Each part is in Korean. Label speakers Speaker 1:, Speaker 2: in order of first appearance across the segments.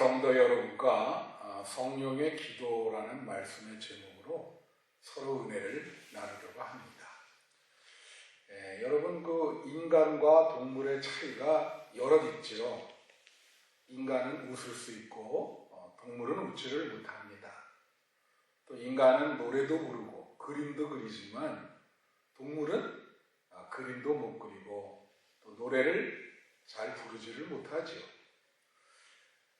Speaker 1: 성도 여러분과 성령의 기도라는 말씀의 제목으로 서로 은혜를 나누려고 합니다. 여러분, 그 인간과 동물의 차이가 여럿 있죠. 인간은 웃을 수 있고 동물은 웃지를 못합니다. 또 인간은 노래도 부르고 그림도 그리지만 동물은 그림도 못 그리고 또 노래를 잘 부르지를 못하지요.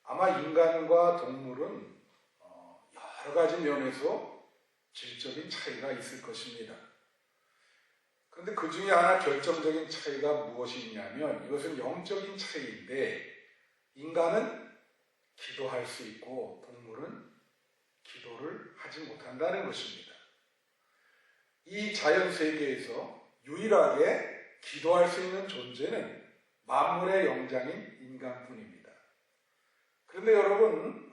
Speaker 1: 아마 인간과 동물은 여러 가지 면에서 질적인 차이가 있을 것입니다. 그런데 그 중에 하나 결정적인 차이가 무엇이 있냐면 이것은 영적인 차이인데, 인간은 기도할 수 있고 동물은 기도를 하지 못한다는 것입니다. 이 자연세계에서 유일하게 기도할 수 있는 존재는 만물의 영장인 인간뿐입니다. 그런데 여러분,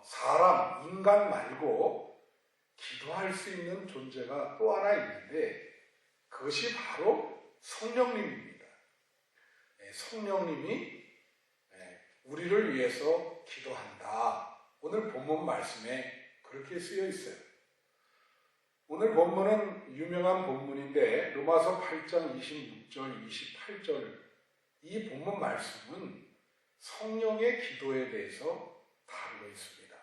Speaker 1: 사람, 인간 말고 기도할 수 있는 존재가 또 하나 있는데 그것이 바로 성령님입니다. 성령님이 우리를 위해서 기도한다. 오늘 본문 말씀에 그렇게 쓰여 있어요. 오늘 본문은 유명한 본문인데 로마서 8장 26절, 28절 이 본문 말씀은 성령의 기도에 대해서 다루고 있습니다.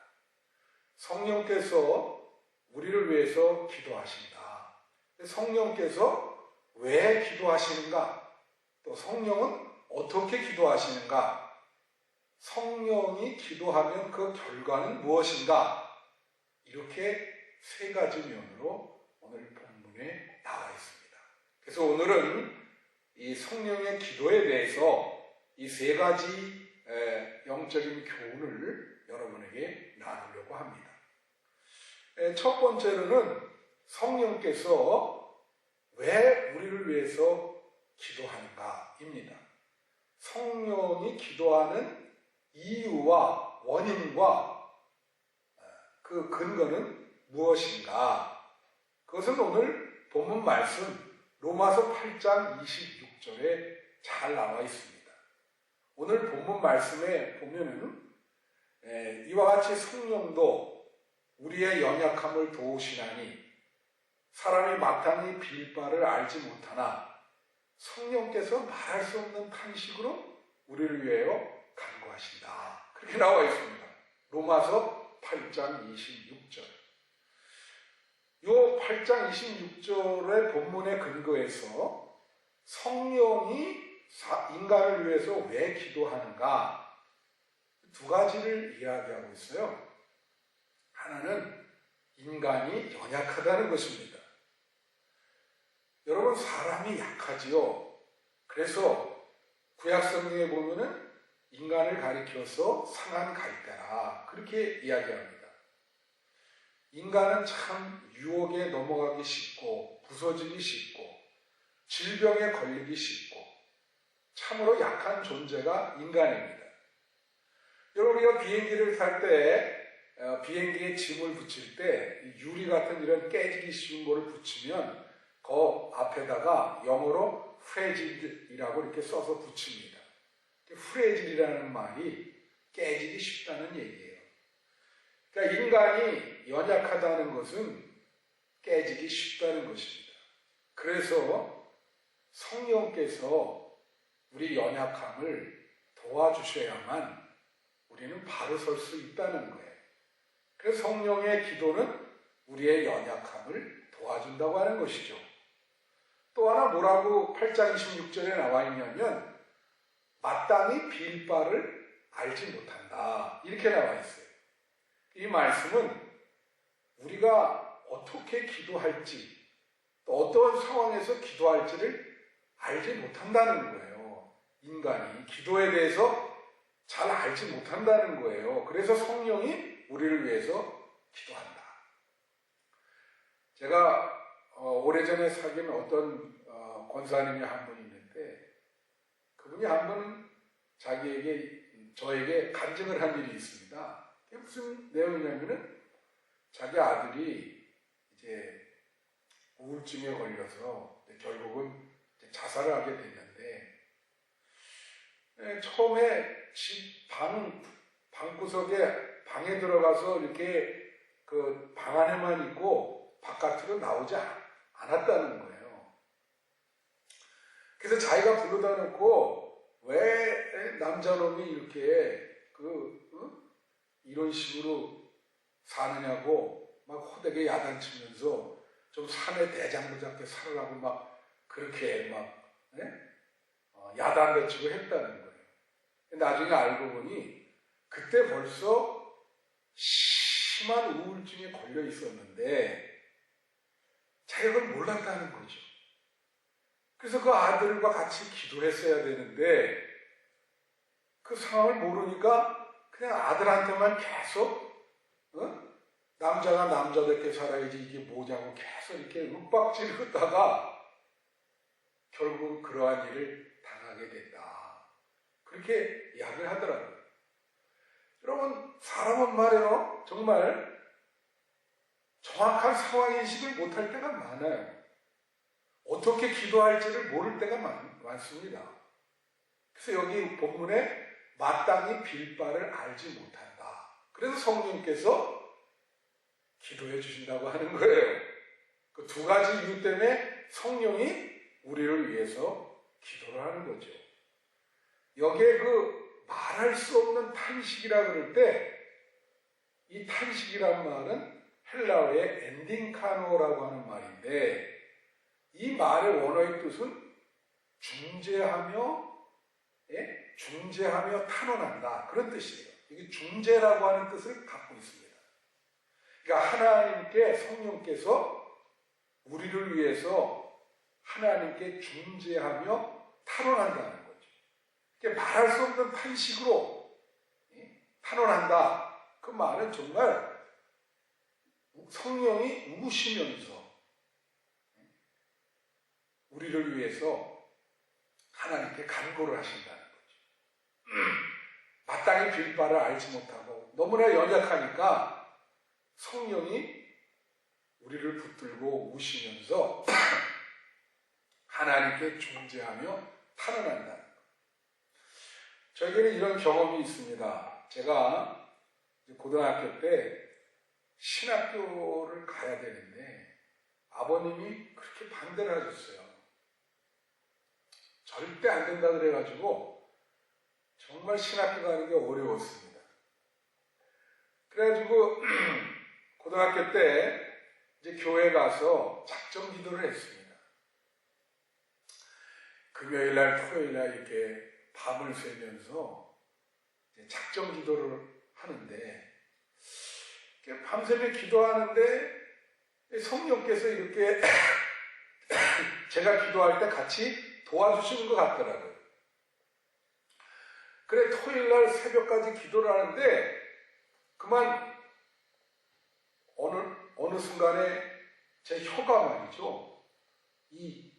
Speaker 1: 성령께서 우리를 위해서 기도하신다. 성령께서 왜 기도하시는가? 또 성령은 어떻게 기도하시는가? 성령이 기도하면 그 결과는 무엇인가? 이렇게 세 가지 면으로 오늘 본문에 나와 있습니다. 그래서 오늘은 이 성령의 기도에 대해서 이 세 가지 영적인 교훈을 여러분에게 나누려고 합니다. 첫 번째로는 성령께서 왜 우리를 위해서 기도하는가입니다. 성령이 기도하는 이유와 원인과 그 근거는 무엇인가? 그것은 오늘 본문 말씀 로마서 8장 26절에 잘 나와 있습니다. 오늘 본문 말씀에 보면은 이와 같이 성령도 우리의 연약함을 도우시나니 사람이 마땅히 빌 바를 알지 못하나 성령께서 말할 수 없는 탄식으로 우리를 위하여 간구하신다. 그렇게 나와 있습니다. 로마서 8장 26절. 이 8장 26절의 본문의 근거에서 성령이 인간을 위해서 왜 기도하는가? 두 가지를 이야기하고 있어요. 하나는 인간이 연약하다는 것입니다. 여러분, 사람이 약하지요. 그래서 구약성경에 보면은 인간을 가리켜서 상한 갈대라 그렇게 이야기합니다. 인간은 참 유혹에 넘어가기 쉽고 부서지기 쉽고 질병에 걸리기 쉽고 참으로 약한 존재가 인간입니다. 여러분, 우리가 비행기를 탈 때 비행기에 짐을 붙일 때 유리 같은 이런 깨지기 쉬운 거를 붙이면 그 앞에다가 영어로 fragil이라고 이렇게 써서 붙입니다. fragil이라는 말이 깨지기 쉽다는 얘기예요. 그러니까 인간이 연약하다는 것은 깨지기 쉽다는 것입니다. 그래서 성령께서 우리 연약함을 도와주셔야만 우리는 바로 설 수 있다는 거예요. 그래서 성령의 기도는 우리의 연약함을 도와준다고 하는 것이죠. 또 하나 뭐라고 8장 26절에 나와 있냐면 마땅히 빌 바를 알지 못한다. 이렇게 나와 있어요. 이 말씀은 우리가 어떻게 기도할지 또 어떤 상황에서 기도할지를 알지 못한다는 거예요. 인간이 기도에 대해서 잘 알지 못한다는 거예요. 그래서 성령이 우리를 위해서 기도한다. 제가 오래전에 사귄 어떤 권사님이 한 분 있는데 그분이 한 번 저에게 간증을 한 일이 있습니다. 그게 무슨 내용이냐면은 자기 아들이 이제 우울증에 걸려서 결국은 자살을 하게 됐는데 처음에 방 방구석에 방에 들어가서 이렇게 그 방 안에만 있고 바깥으로 나오지 않았다는 거예요. 그래서 자기가 불러다 놓고 왜 남자놈이 이렇게 이런 식으로 사느냐고 막 호되게 야단치면서 좀 사내 대장부 잡게 살으라고 막 그렇게 막 야단도 치고 했다는 거예요. 나중에 알고 보니 그때 벌써 심한 우울증에 걸려 있었는데 자기가 그걸 몰랐다는 거죠. 그래서 그 아들과 같이 기도했어야 되는데 그 상황을 모르니까 그냥 아들한테만 계속 남자가 남자답게 살아야지 이게 뭐냐고 계속 이렇게 윽박지를 긋다가 결국 그러한 일을 당하게 됐다. 그렇게 이야기를 하더라고요. 여러분, 사람은 말이에요. 정말 정확한 상황인식을 못할 때가 많아요. 어떻게 기도할지를 모를 때가 많습니다. 그래서 여기 본문에 마땅히 빌 바를 알지 못한다. 그래서 성령께서 기도해 주신다고 하는 거예요. 그 두 가지 이유 때문에 성령이 우리를 위해서 기도를 하는 거죠. 여기에 말할 수 없는 탄식이라 그럴 때 이 탄식이란 말은 헬라어의 엔딩카노라고 하는 말인데 이 말의 원어의 뜻은 중재하며 탄원한다. 그런 뜻이에요. 이게 중재라고 하는 뜻을 갖고 있습니다. 그러니까 하나님께 성령께서 우리를 위해서 하나님께 중재하며 탄원한다는 거죠. 그러니까 말할 수 없는 탄식으로 탄원한다. 그 말은 정말 성령이 우시면서 우리를 위해서 하나님께 간구를 하신다는 거죠. 마땅히 빌 바를 알지 못하고 너무나 연약하니까 성령이 우리를 붙들고 우시면서 하나님께 중재하며 탄원한다는 거예요. 저에게는 이런 경험이 있습니다. 제가 고등학교 때 신학교를 가야 되는데 아버님이 그렇게 반대를 하셨어요. 절대 안 된다 그래가지고 정말 신학교 가는 게 어려웠습니다. 그래가지고 고등학교 때 이제 교회 가서 작정 기도를 했습니다. 금요일날, 토요일날 이렇게 밤을 새면서 작정 기도를 하는데 밤새며 기도하는데 성령께서 이렇게 제가 기도할 때 같이 도와주시는 것 같더라고요. 그래 토요일날 새벽까지 기도를 하는데 그만 어느 순간에 제 혀가 말이죠. 이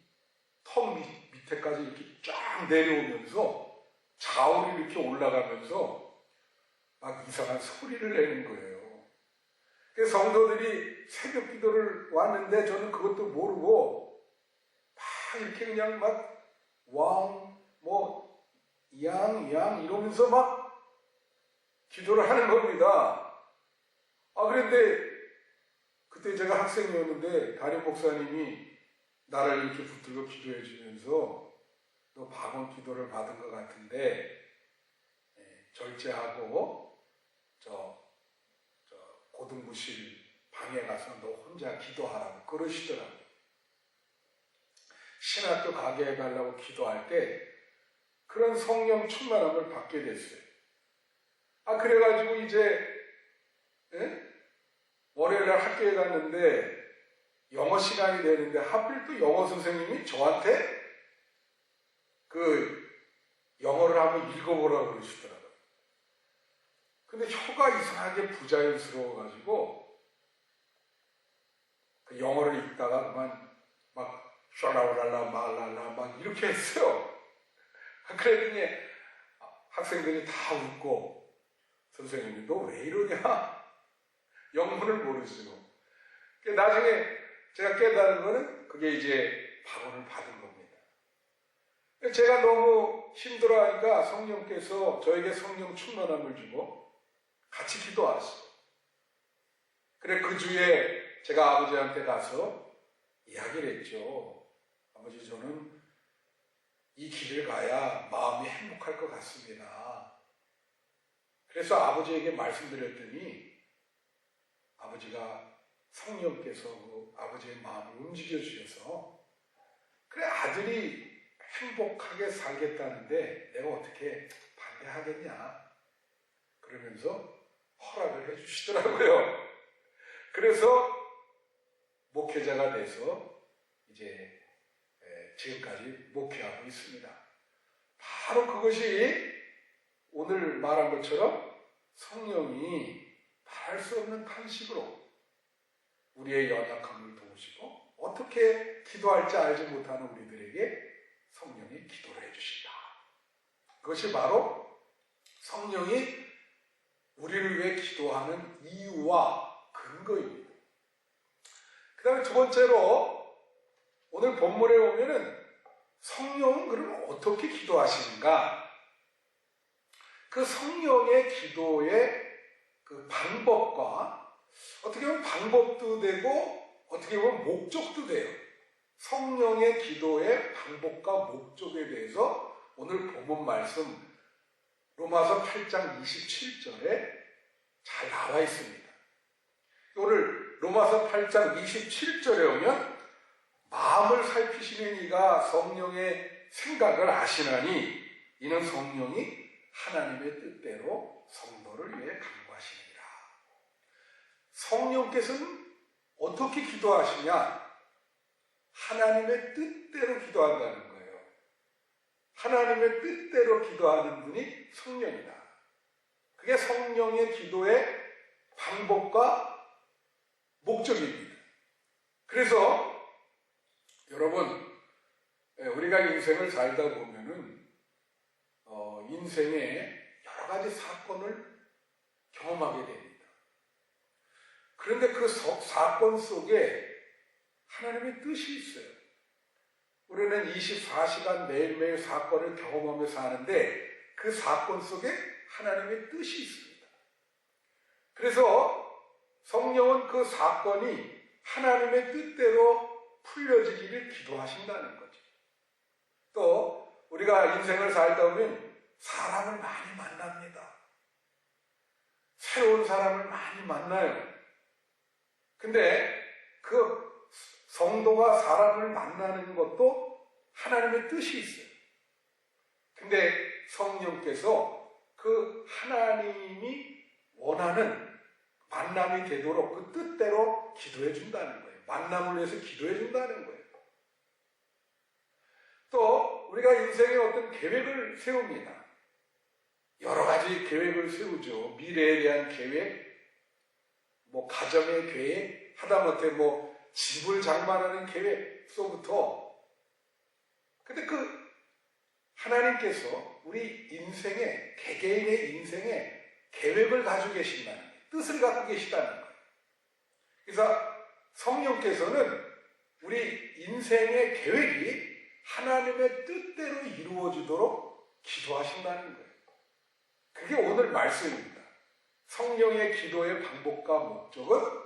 Speaker 1: 턱 밑에까지 이렇게 쫙 내려오면서 좌우로 이렇게 올라가면서 막 이상한 소리를 내는 거예요. 그래서 성도들이 새벽 기도를 왔는데 저는 그것도 모르고 막 이렇게 그냥 막 왕, 양 이러면서 막 기도를 하는 겁니다. 그런데 그때 제가 학생이었는데 담임 목사님이 나를 이렇게 붙들고 기도해 주면서 너 방언 기도를 받은 것 같은데 절제하고 저 고등부실 방에 가서 너 혼자 기도하라고 그러시더라고요. 신학교 가게 해달라고 기도할 때 그런 성령 충만함을 받게 됐어요. 그래가지고 이제 월요일날 학교에 갔는데 영어 시간이 되는데 하필 또 영어 선생님이 저한테 영어를 한번 읽어보라고 그러시더라고요. 근데 혀가 이상하게 부자연스러워가지고 그 영어를 읽다가 그만 막 샤라우랄라 말랄라 막 이렇게 했어요. 그랬더니 학생들이 다 웃고 선생님이 너 왜 이러냐? 영문을 모르시고. 나중에 제가 깨달은 거는 그게 이제 방언을 받은 겁니다. 제가 너무 힘들어하니까 성령께서 저에게 성령 충만함을 주고 같이 기도하시고. 그래 그 주에 제가 아버지한테 가서 이야기를 했죠. 아버지 저는 이 길을 가야 마음이 행복할 것 같습니다. 그래서 아버지에게 말씀드렸더니 아버지가 성령께서 그 아버지의 마음을 움직여 주셔서 그래 아들이 행복하게 살겠다는데 내가 어떻게 반대하겠냐 그러면서 허락을 해주시더라고요. 그래서 목회자가 돼서 이제 지금까지 목회하고 있습니다. 바로 그것이 오늘 말한 것처럼 성령이 말할 수 없는 탄식으로 우리의 연약함을 도우시고 어떻게 기도할지 알지 못하는 우리들에게 성령이 기도를 해주신다. 그것이 바로 성령이 우리를 위해 기도하는 이유와 근거입니다. 그 다음에 두 번째로 오늘 본문에 보면은 성령은 그러면 어떻게 기도하시는가? 그 성령의 기도의 그 방법과 어떻게 보면 방법도 되고 어떻게 보면 목적도 돼요. 성령의 기도의 방법과 목적에 대해서 오늘 본문 말씀 로마서 8장 27절에 잘 나와 있습니다. 오늘 로마서 8장 27절에 오면 마음을 살피시는 이가 성령의 생각을 아시나니 이는 성령이 하나님의 뜻대로 성도를 위해 간구하시느니라. 성령께서는 어떻게 기도하시냐? 하나님의 뜻대로 기도한다는 거예요. 하나님의 뜻대로 기도하는 분이 성령이다. 그게 성령의 기도의 방법과 목적입니다. 그래서 여러분 우리가 인생을 살다 보면은 인생에 여러 가지 사건을 경험하게 됩니다. 그런데 그 사건 속에 하나님의 뜻이 있어요. 우리는 24시간 매일매일 사건을 경험하며 사는데 그 사건 속에 하나님의 뜻이 있습니다. 그래서 성령은 그 사건이 하나님의 뜻대로 풀려지기를 기도하신다는 거죠. 또 우리가 인생을 살다 보면 사람을 많이 만납니다. 새로운 사람을 많이 만나요. 근데 그 성도가 사람을 만나는 것도 하나님의 뜻이 있어요. 근데 성령께서 그 하나님이 원하는 만남이 되도록 그 뜻대로 기도해 준다는 거예요. 만남을 위해서 기도해 준다는 거예요. 또 우리가 인생에 어떤 계획을 세웁니다. 여러 가지 계획을 세우죠. 미래에 대한 계획, 가정의 계획, 하다못해 집을 장만하는 계획서부터. 근데 그 하나님께서 우리 인생에, 개개인의 인생에 계획을 가지고 계신다는 거예요. 뜻을 갖고 계시다는 거예요. 그래서 성령께서는 우리 인생의 계획이 하나님의 뜻대로 이루어지도록 기도하신다는 거예요. 그게 오늘 말씀입니다. 성령의 기도의 방법과 목적은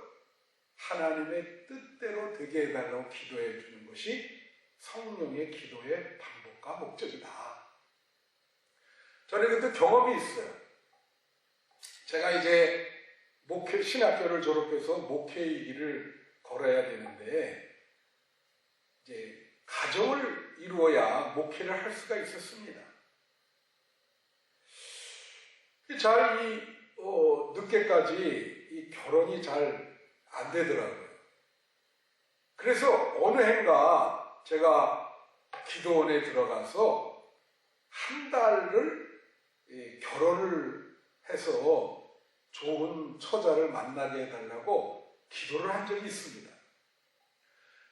Speaker 1: 하나님의 뜻대로 되게 해달라고 기도해 주는 것이 성령의 기도의 방법과 목적이다. 저는 그때 경험이 있어요. 제가 이제 신학교를 졸업해서 목회의 길을 걸어야 되는데 이제 가정을 이루어야 목회를 할 수가 있었습니다. 늦게까지 이 결혼이 잘 안 되더라고요. 그래서 어느 해인가 제가 기도원에 들어가서 한 달을 결혼을 해서 좋은 처자를 만나게 해달라고 기도를 한 적이 있습니다.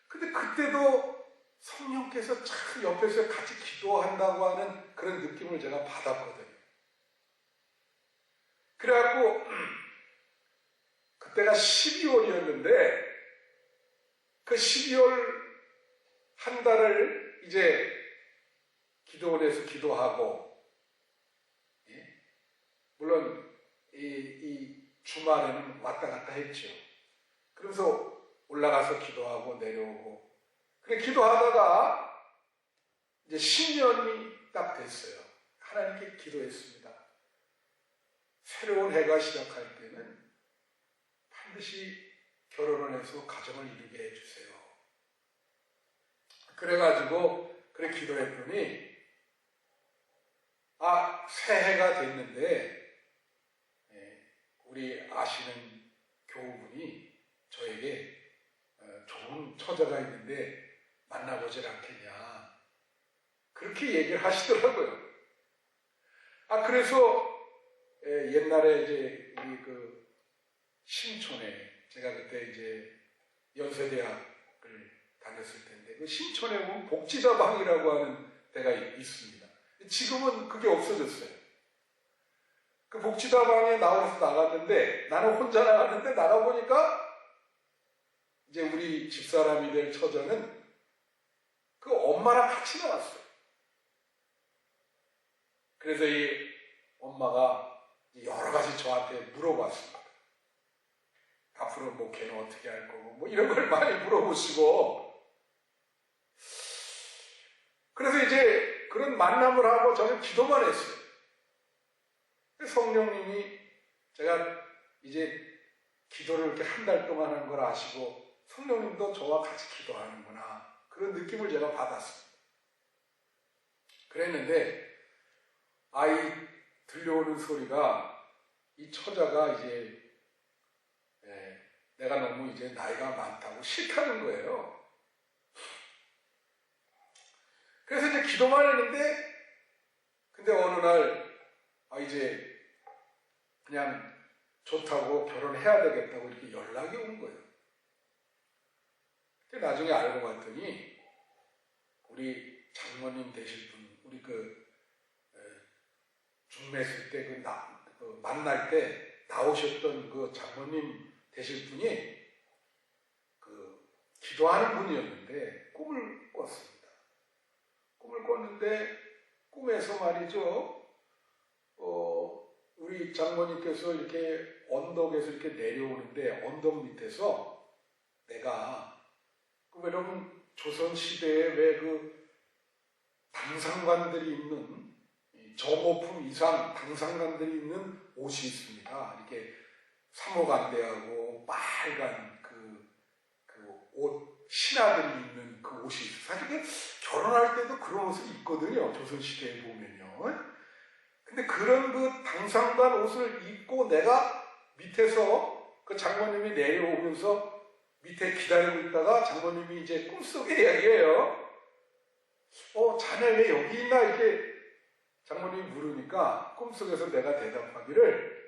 Speaker 1: 근데 그때도 성령께서 참 옆에서 같이 기도한다고 하는 그런 느낌을 제가 받았거든요. 그래갖고 그때가 12월이었는데 그 12월 한 달을 이제 기도원에서 기도하고, 물론 이 주말에는 왔다 갔다 했죠. 그러면서 올라가서 기도하고 내려오고. 그래 기도하다가 이제 10년이 딱 됐어요. 하나님께 기도했습니다. 새로운 해가 시작할 때는 반드시 결혼을 해서 가정을 이루게 해주세요. 그래가지고 그래 기도했더니 새해가 됐는데 우리 아시는 교우분이 저에게 좋은 처자가 있는데 만나보질 않겠냐 그렇게 얘기를 하시더라고요. 그래서 옛날에 이제 우리 그 신촌에 제가 그때 이제 연세대학을 다녔을 텐데 그 신촌에 보면 복지다방이라고 하는 데가 있습니다. 지금은 그게 없어졌어요. 그 복지다방에 나갔는데 나는 혼자 나갔는데 나가보니까 이제 우리 집사람이 될 처자는 그 엄마랑 같이 나왔어요. 그래서 이 엄마가 여러 가지 저한테 물어봤습니다. 앞으로 뭐 걔는 어떻게 할 거고 뭐 이런 걸 많이 물어보시고 그래서 이제 그런 만남을 하고 저는 기도만 했어요. 성령님이 제가 이제 기도를 이렇게 한 달 동안 한 걸 아시고 성령님도 저와 같이 기도하는구나 그런 느낌을 제가 받았습니다. 그랬는데 들려오는 소리가 이 처자가 이제 내가 너무 이제 나이가 많다고 싫다는 거예요. 그래서 이제 기도만 했는데 근데 어느 날 이제 그냥 좋다고 결혼해야 되겠다고 이렇게 연락이 온 거예요. 근데 나중에 알고 봤더니 우리 장모님 되실 분 우리 중매실 때 만날 때 나오셨던 그 장모님 되실 분이 기도하는 분이었는데 꿈을 꿨습니다. 꿈을 꿨는데 꿈에서 말이죠. 우리 장모님께서 이렇게 언덕에서 이렇게 내려오는데 언덕 밑에서 내가 여러분 조선시대에 왜 당상관들이 입는 정오품 이상 당상관들이 입는 옷이 있습니다. 이렇게 삼호간대하고 빨간 옷 신하들이 입는 그 옷이 있어요. 사실 결혼할 때도 그런 옷을 입거든요. 조선시대에 보면요. 근데 그런 당상관 옷을 입고 내가 밑에서 그 장모님이 내려오면서 밑에 기다리고 있다가 장모님이 이제 꿈속에 이야기해요. 자네 왜 여기 있나 이렇게 장모님이 물으니까 꿈속에서 내가 대답하기를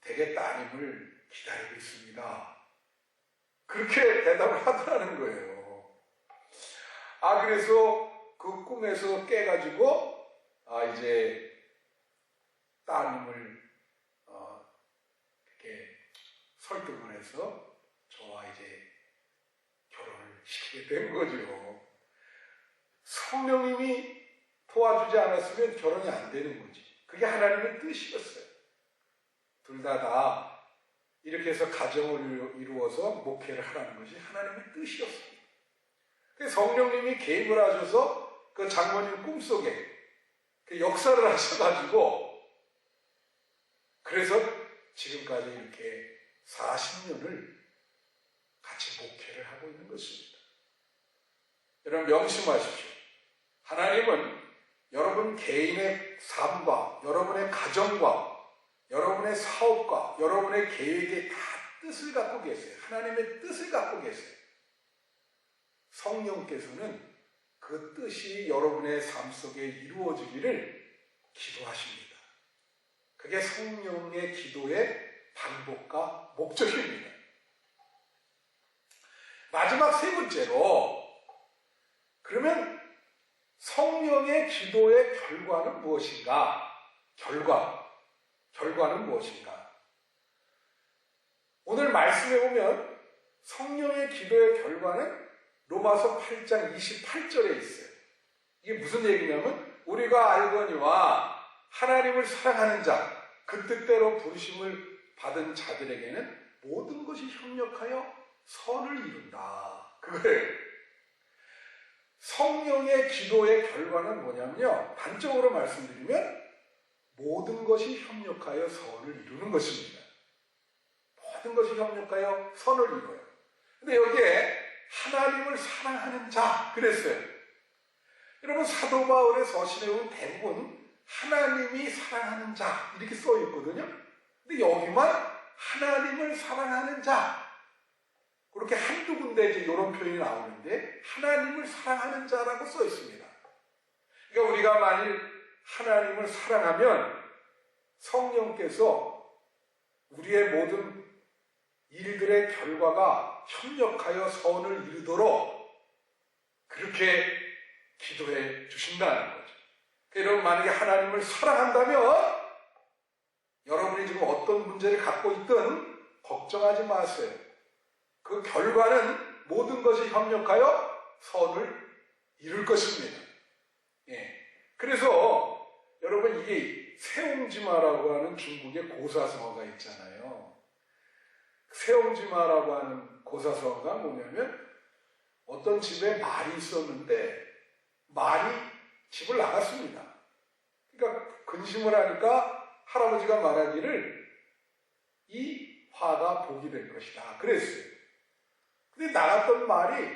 Speaker 1: 댁의 따님을 기다리고 있습니다. 그렇게 대답을 하더라는 거예요. 그래서 그 꿈에서 깨가지고 이제 따님을 이렇게 설득을 해서 저와 이제 결혼을 시키게 된 거죠. 성령님이 도와주지 않았으면 결혼이 안 되는 거지. 그게 하나님의 뜻이었어요. 둘 다 이렇게 해서 가정을 이루어서 목회를 하라는 것이 하나님의 뜻이었습니다. 성령님이 개입을 하셔서 그 장모님 꿈속에 역사를 하셔가지고 그래서 지금까지 이렇게 40년을 같이 목회를 하고 있는 것입니다. 여러분 명심하십시오. 하나님은 여러분 개인의 삶과 여러분의 가정과 여러분의 사업과 여러분의 계획에 다 뜻을 갖고 계세요. 하나님의 뜻을 갖고 계세요. 성령께서는 그 뜻이 여러분의 삶 속에 이루어지기를 기도하십니다. 그게 성령의 기도의 방법과 목적입니다. 마지막 세 번째로 그러면 성령의 기도의 결과는 무엇인가? 결과는 무엇인가? 오늘 말씀에 보면 성령의 기도의 결과는 로마서 8장 28절에 있어요. 이게 무슨 얘기냐면 우리가 알거니와 하나님을 사랑하는 자, 그 뜻대로 부르심을 받은 자들에게는 모든 것이 협력하여 선을 이룬다. 그거예요. 성령의 기도의 결과는 뭐냐면요. 단적으로 말씀드리면 모든 것이 협력하여 선을 이루는 것입니다. 모든 것이 협력하여 선을 이루어요. 근데 여기에 하나님을 사랑하는 자 그랬어요. 여러분 사도 바울의 서신에 보면 대부분 하나님이 사랑하는 자 이렇게 써 있거든요. 근데 여기만 하나님을 사랑하는 자 그렇게 한두 군데 이제 이런 표현이 나오는데 하나님을 사랑하는 자라고 써 있습니다. 그러니까 우리가 만일 하나님을 사랑하면 성령께서 우리의 모든 일들의 결과가 협력하여 선을 이루도록 그렇게 기도해 주신다는 거죠. 그러니까 여러분 만약에 하나님을 사랑한다면 여러분이 지금 어떤 문제를 갖고 있든 걱정하지 마세요. 그 결과는 모든 것이 협력하여 선을 이룰 것입니다. 예. 그래서 여러분 이게 세옹지마라고 하는 중국의 고사성어가 있잖아요. 세옹지마라고 하는 고사성어가 뭐냐면 어떤 집에 말이 있었는데 말이 집을 나갔습니다. 그러니까 근심을 하니까 할아버지가 말하기를 이 화가 복이 될 것이다 그랬어요. 근데 나갔던 말이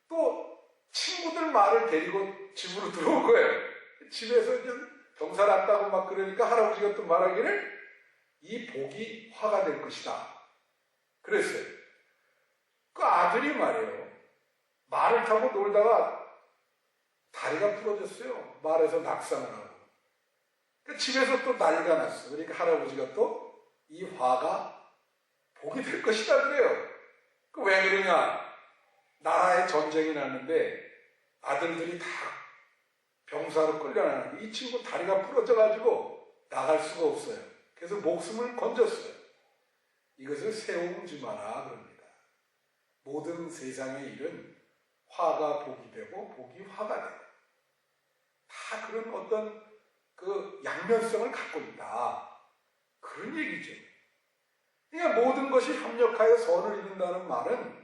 Speaker 1: 또 친구들 말을 데리고 집으로 들어온 거예요. 집에서 이제 병사 났다고 막 그러니까 할아버지가 또 말하기를 이 복이 화가 될 것이다 그랬어요. 그 아들이 말이에요. 말을 타고 놀다가 다리가 부러졌어요. 말에서 낙상을 하고. 그 집에서 또 난리가 났어. 그러니까 할아버지가 또 이 화가 복이 될 것이다 그래요. 그 왜 그러냐? 나라에 전쟁이 났는데 아들들이 다 병사로 끌려나는데 이 친구 다리가 부러져가지고 나갈 수가 없어요. 그래서 목숨을 건졌어요. 이것을 세옹지마라 그럽니다. 모든 세상의 일은 화가 복이 되고 복이 화가 되고 다 그런 어떤 그 양면성을 갖고 있다. 그런 얘기죠. 그러니까 모든 것이 협력하여 선을 이룬다는 말은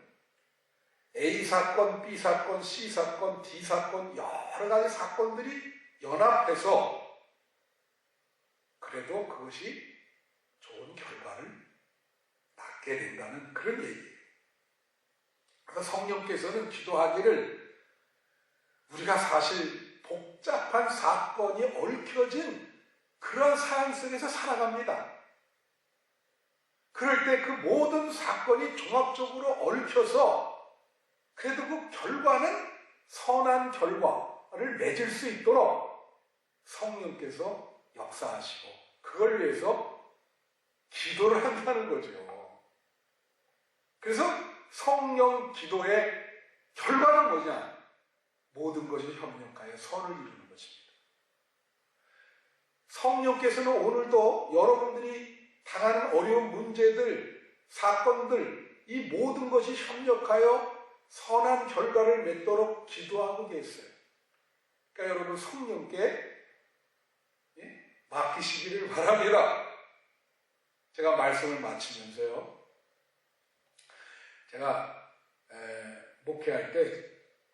Speaker 1: A 사건, B 사건, C 사건, D 사건 여러 가지 사건들이 연합해서 그래도 그것이 좋은 결과를 낳게 된다는 그런 얘기예요. 그래서 성령께서는 기도하기를 우리가 사실 복잡한 사건이 얽혀진 그런 상황 속에서 살아갑니다. 그럴 때 그 모든 사건이 종합적으로 얽혀서 그래도 그 결과는 선한 결과를 맺을 수 있도록 성령께서 역사하시고 그걸 위해서 기도를 한다는 거죠. 그래서 성령 기도의 결과는 뭐냐? 모든 것이 협력하여 선을 이루는 것입니다. 성령께서는 오늘도 여러분들이 당하는 어려운 문제들, 사건들, 이 모든 것이 협력하여 선한 결과를 맺도록 기도하고 계세요. 그러니까 여러분 성령께 맡기시기를 바랍니다. 제가 말씀을 마치면서요. 제가 목회할 때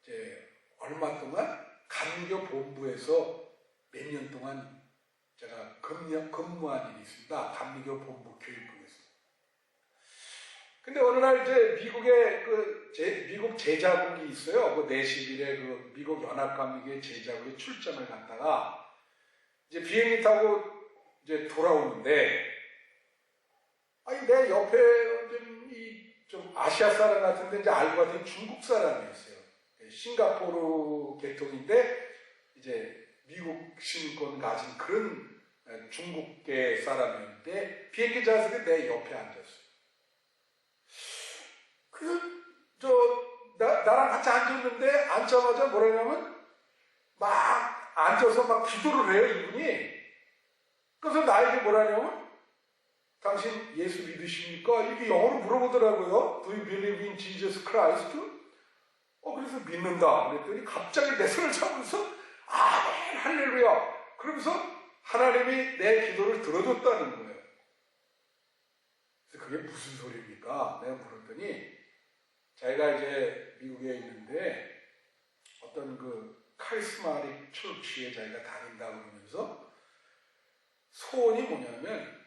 Speaker 1: 이제 얼마 동안 감리교 본부에서 몇 년 동안 제가 근무한 일이 있습니다. 감리교 본부 교육부에서. 근데 어느 날 이제 미국에 미국 제자국이 있어요. 그 내시빌에 그 미국 연합감리교의 제자국에 출장을 갔다가 이제 비행기 타고 이제 돌아오는데 아니 내 옆에 좀 아시아 사람 같은데 이제 알고 봤더니 중국 사람이었어요. 싱가포르 계통인데 이제 미국 신권 가진 그런 중국계 사람이었는데 비행기 좌석에 내 옆에 앉았어요. 나랑 같이 앉았는데 앉자마자 뭐라냐면 막 앉아서 막 기도를 해요, 이분이. 그래서 나에게 뭐라냐면 당신 예수 믿으십니까? 이렇게 영어로 물어보더라고요. Do you believe in Jesus Christ? 그래서 믿는다. 그랬더니 갑자기 내 손을 잡으면서 아멘, 할렐루야. 그러면서 하나님이 내 기도를 들어줬다는 거예요. 그게 무슨 소리입니까? 내가 물었더니 자기가 이제 미국에 있는데 어떤 그 카리스마틱 철치에 자기가 다닌다고 그러면서 소원이 뭐냐면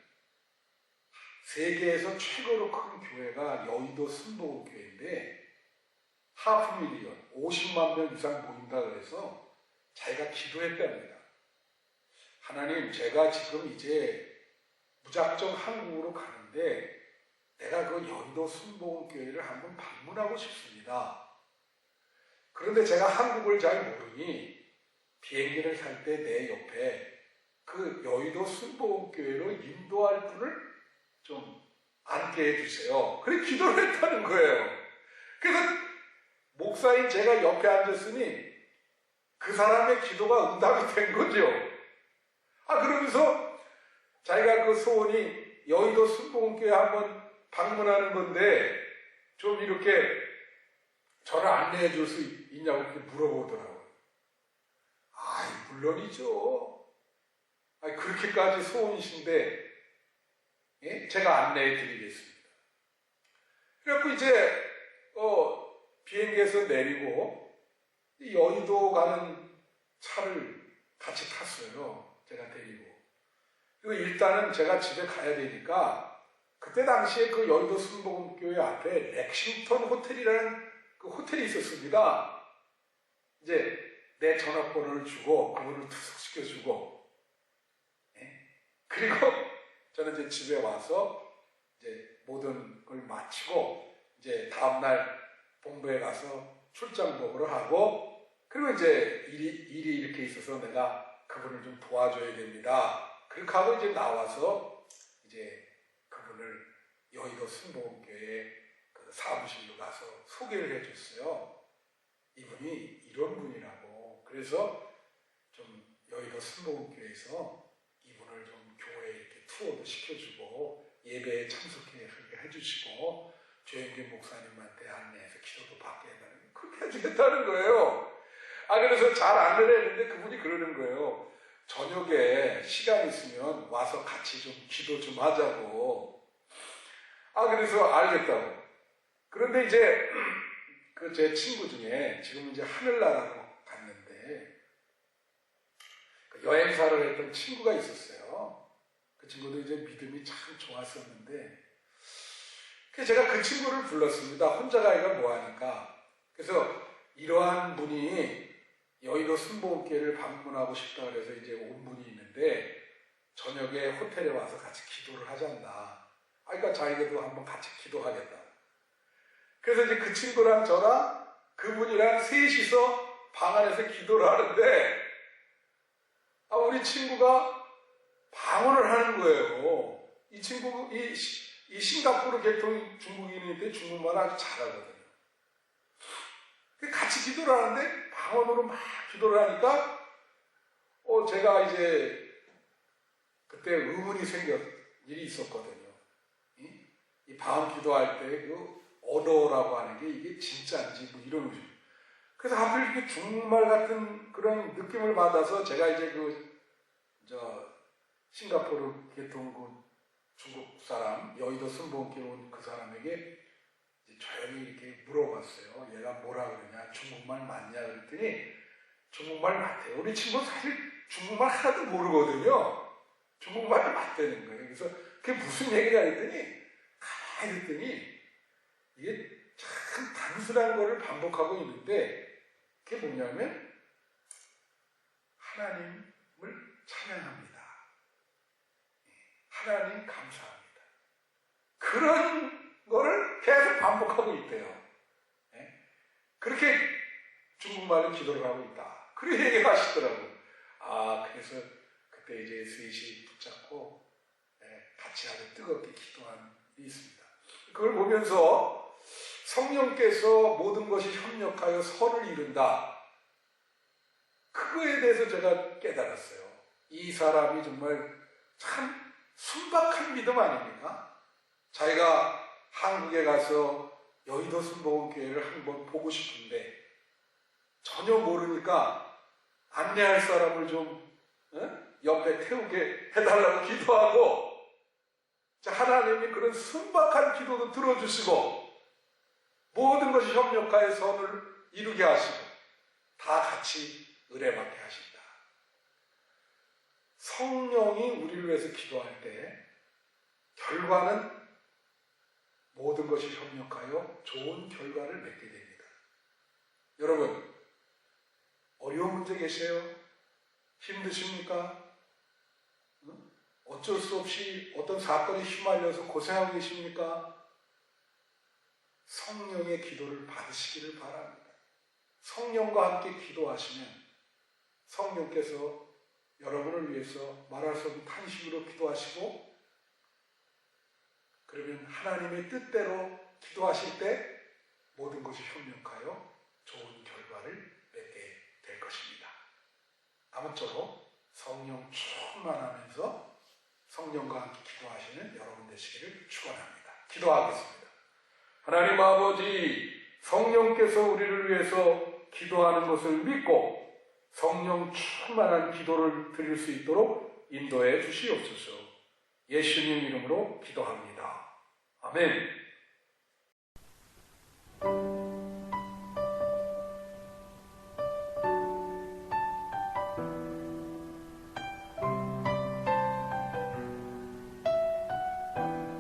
Speaker 1: 세계에서 최고로 큰 교회가 여의도 순복음교회인데 하프 밀리언, 50만 명 이상 모인다 그래서 자기가 기도했답니다. 하나님, 제가 지금 이제 무작정 한국으로 가는데 내가 그 여의도 순복음교회를 한번 방문하고 싶습니다. 그런데 제가 한국을 잘 모르니 비행기를 탈 때 내 옆에 그 여의도 순복음교회로 인도할 분을 좀 앉게 해주세요. 그래 기도를 했다는 거예요. 그래서 목사인 제가 옆에 앉았으니 그 사람의 기도가 응답이 된 거죠. 그러면서 자기가 그 소원이 여의도 순복음교회 한번 방문하는 건데 좀 이렇게 저를 안내해 줄 수 있냐고 이렇게 물어보더라고요. 물론이죠. 그렇게까지 소원이신데 예? 제가 안내해 드리겠습니다. 그래갖고 이제 비행기에서 내리고 여의도 가는 차를 같이 탔어요. 제가 데리고. 그리고 일단은 제가 집에 가야 되니까 그때 당시에 그 여의도 순복음교회 앞에 렉싱턴 호텔이라는 그 호텔이 있었습니다. 이제 내 전화번호를 주고 그분을 투숙시켜주고 그리고 저는 이제 집에 와서 이제 모든 걸 마치고 이제 다음날 본부에 가서 출장복으로 하고 그리고 이제 일이 이렇게 있어서 내가 그분을 좀 도와줘야 됩니다. 그렇게 하고 이제 나와서 이제 그분을 여의도 순복음교회 그 사무실로 가서 소개를 해줬어요. 이분이 이런 분이라고. 그래서 좀 여의도 순복음교회에서 이분을 좀 교회에 이렇게 투어도 시켜주고 예배에 참석해 해주시고 조영균 목사님한테 안내해서 기도도 받게 해달라고 그렇게 해주겠다는 거예요. 그래서 잘 안내를 했는데 그분이 그러는 거예요. 저녁에 시간 있으면 와서 같이 좀 기도 좀 하자고. 그래서 알겠다고. 그런데 이제 그 제 친구 중에 지금 이제 하늘나라로 갔는데 그 여행사를 했던 친구가 있었어요. 그 친구도 이제 믿음이 참 좋았었는데 그래서 제가 그 친구를 불렀습니다. 혼자 가기가 뭐하니까. 그래서 이러한 분이 여의도 순복음교회를 방문하고 싶다 그래서 이제 온 분이 있는데 저녁에 호텔에 와서 같이 기도를 하잔다. 그러니까 자기도 한번 같이 기도하겠다. 그래서 이제 그 친구랑 저랑 그분이랑 셋이서 방 안에서 기도를 하는데 우리 친구가 방언을 하는 거예요. 이 친구, 이 싱가포르 계통 중국인인데 중국말 아주 잘하거든요. 같이 기도를 하는데 방언으로 막 기도를 하니까 제가 이제 그때 의문이 일이 있었거든요. 이 방언 기도할 때 그 언어라고 하는 게 이게 진짜인지 뭐 이런 거죠. 그래서 하필 이렇게 중국말 같은 그런 느낌을 받아서 제가 이제 싱가포르 계통 중국 사람 여의도 순복음교회 온 그 사람에게 조용히 이렇게 물어봤어요. 얘가 뭐라 그러냐, 중국말 맞냐 그랬더니 중국말 맞대요. 우리 친구는 사실 중국말 하나도 모르거든요. 중국말이 맞다는 거예요. 그래서 그게 무슨 얘기냐 했더니 가만히 듣더니 이게 참 단순한 거를 반복하고 있는데 그게 뭐냐면 하나님을 찬양합니다. 하나님 감사합니다. 그런 거를 계속 반복하고 있대요. 그렇게 중국말로 기도를 하고 있다. 그렇게 얘기하시더라고요. 그래서 그때 이제 셋이 붙잡고 같이 아주 뜨겁게 기도한 일이 있습니다. 그걸 보면서 성령께서 모든 것이 협력하여 선을 이룬다. 그거에 대해서 제가 깨달았어요. 이 사람이 정말 참 순박한 믿음 아닙니까? 자기가 한국에 가서 여의도 순복음교회를 한번 보고 싶은데 전혀 모르니까 안내할 사람을 좀 옆에 태우게 해달라고 기도하고 자, 하나님이 그런 순박한 기도도 들어주시고 모든 것이 협력하여 선을 이루게 하시고 다 같이 의뢰받게 하신다. 성령이 우리를 위해서 기도할 때 결과는 모든 것이 협력하여 좋은 결과를 맺게 됩니다. 여러분, 어려운 문제 계세요? 힘드십니까? 어쩔 수 없이 어떤 사건에 휘말려서 고생하고 계십니까? 성령의 기도를 받으시기를 바랍니다. 성령과 함께 기도하시면 성령께서 여러분을 위해서 말할 수 없는 탄식으로 기도하시고, 그러면 하나님의 뜻대로 기도하실 때 모든 것이 협력하여 좋은 결과를 맺게 될 것입니다. 아무쪼록 성령 충만하면서 성령과 함께 기도하시는 여러분 되시기를 축원합니다. 기도하겠습니다. 하나님 아버지, 성령께서 우리를 위해서 기도하는 것을 믿고 성령 충만한 기도를 드릴 수 있도록 인도해 주시옵소서. 예수님 이름으로 기도합니다. 아멘.